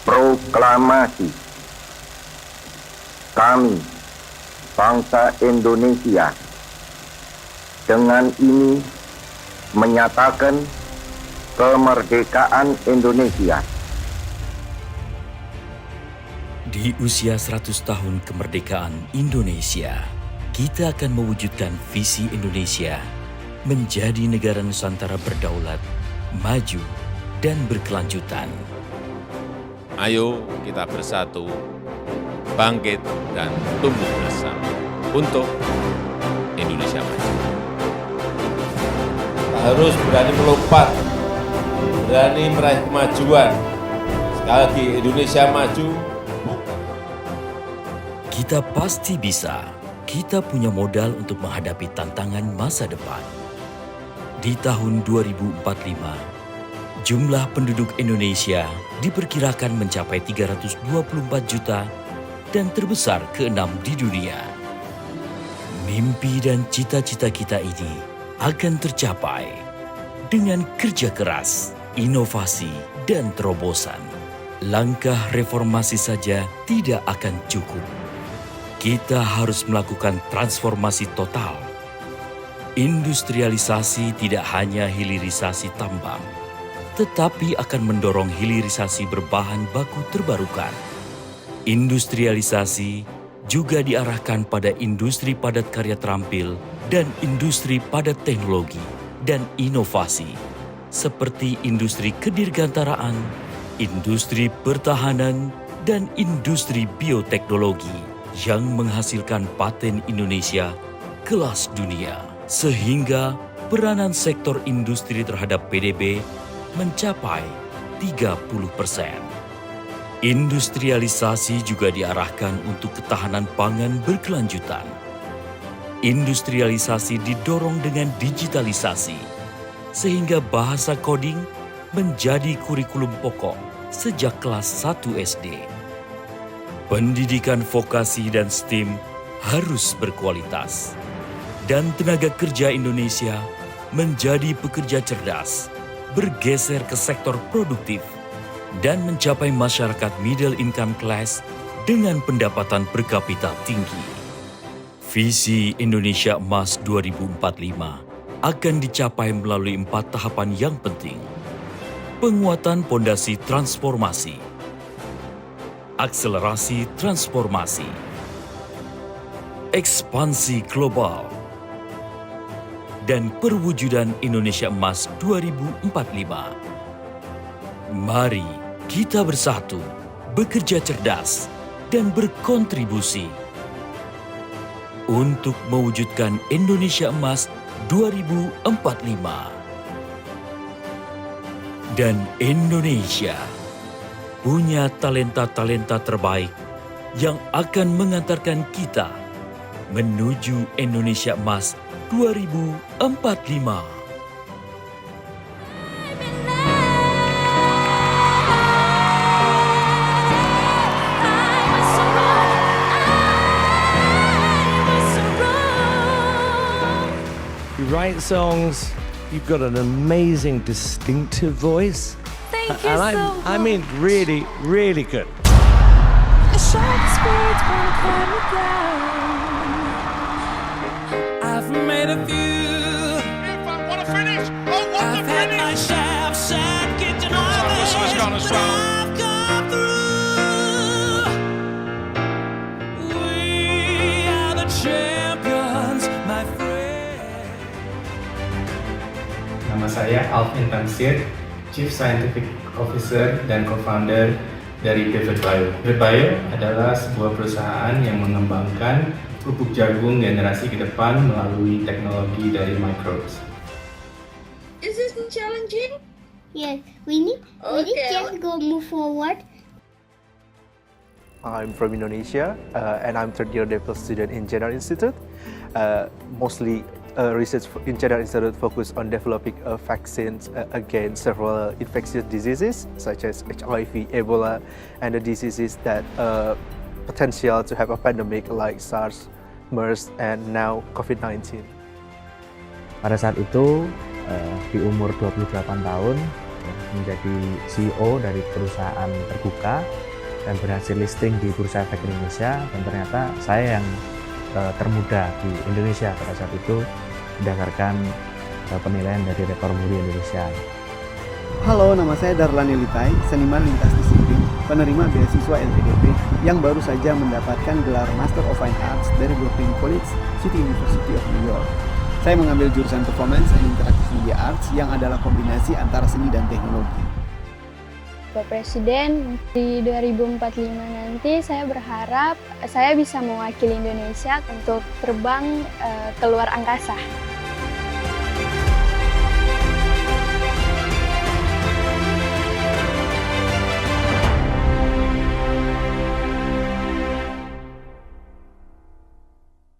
Proklamasi. Kami, bangsa Indonesia, dengan ini menyatakan kemerdekaan Indonesia. Di usia 100 tahun kemerdekaan Indonesia, kita akan mewujudkan visi Indonesia menjadi negara Nusantara berdaulat, maju, dan berkelanjutan. Ayo kita bersatu, bangkit dan tumbuh bersama untuk Indonesia maju. Kita harus berani melompat, berani meraih kemajuan. Sekali lagi, Indonesia maju. Kita pasti bisa. Kita punya modal untuk menghadapi tantangan masa depan. Di tahun 2045, jumlah penduduk Indonesia diperkirakan mencapai 324 juta dan terbesar ke-6 di dunia. Mimpi dan cita-cita kita ini akan tercapai dengan kerja keras, inovasi, dan terobosan. Langkah reformasi saja tidak akan cukup. Kita harus melakukan transformasi total. Industrialisasi tidak hanya hilirisasi tambang, tetapi akan mendorong hilirisasi berbahan baku terbarukan. Industrialisasi juga diarahkan pada industri padat karya terampil dan industri padat teknologi dan inovasi, seperti industri kedirgantaraan, industri pertahanan, dan industri bioteknologi yang menghasilkan paten Indonesia kelas dunia, sehingga peranan sektor industri terhadap PDB mencapai 30%. Industrialisasi juga diarahkan untuk ketahanan pangan berkelanjutan. Industrialisasi didorong dengan digitalisasi, sehingga bahasa coding menjadi kurikulum pokok sejak kelas 1 SD. Pendidikan vokasi dan STEM harus berkualitas, dan tenaga kerja Indonesia menjadi pekerja cerdas, bergeser ke sektor produktif, dan mencapai masyarakat middle income class dengan pendapatan per kapita tinggi. Visi Indonesia Emas 2045 akan dicapai melalui 4 tahapan yang penting. Penguatan pondasi transformasi, akselerasi transformasi, ekspansi global, dan perwujudan Indonesia Emas 2045. Mari kita bersatu, bekerja cerdas, dan berkontribusi untuk mewujudkan Indonesia Emas 2045. Dan Indonesia punya talenta-talenta terbaik yang akan mengantarkan kita menuju Indonesia Emas 2045. You write songs, you've got an amazing, distinctive voice. Thank you so much. I mean, really, really good. A sharp spirit's gonna calm me down. I've made a few. What a finish! Oh, what I've a had finish! my share of sad getting This one's gone as well. I've come through. We are the champions, my friend. Nama saya Alvin Tansir, Chief Scientific Officer dan Co-founder dari Pivot Bio. Pivot Bio adalah sebuah perusahaan yang mengembangkan pupuk jagung generasi ke depan melalui teknologi dari microbes. Is this challenging? Yes, we need just go move forward. I'm from Indonesia and I'm third year DPhil student in General Institute. Mostly research in General Institute focus on developing vaccines against several infectious diseases such as HIV, Ebola, and the diseases that potential to have a pandemic like SARS, MERS, and now COVID-19. Pada saat itu di umur 28 tahun menjadi CEO dari perusahaan terbuka dan berhasil listing di Bursa Efek Indonesia, dan ternyata saya yang termuda di Indonesia pada saat itu berdasarkan penilaian dari rekor muri Indonesia. Halo, nama saya Darlan Elitai, seniman lintas disiplin, penerima beasiswa LPDP yang baru saja mendapatkan gelar Master of Fine Arts dari Brooklyn College, City University of New York. Saya mengambil jurusan Performance and Interactive Media Arts yang adalah kombinasi antara seni dan teknologi. Pak Presiden, di 2045 nanti saya berharap saya bisa mewakili Indonesia untuk terbang ke luar angkasa.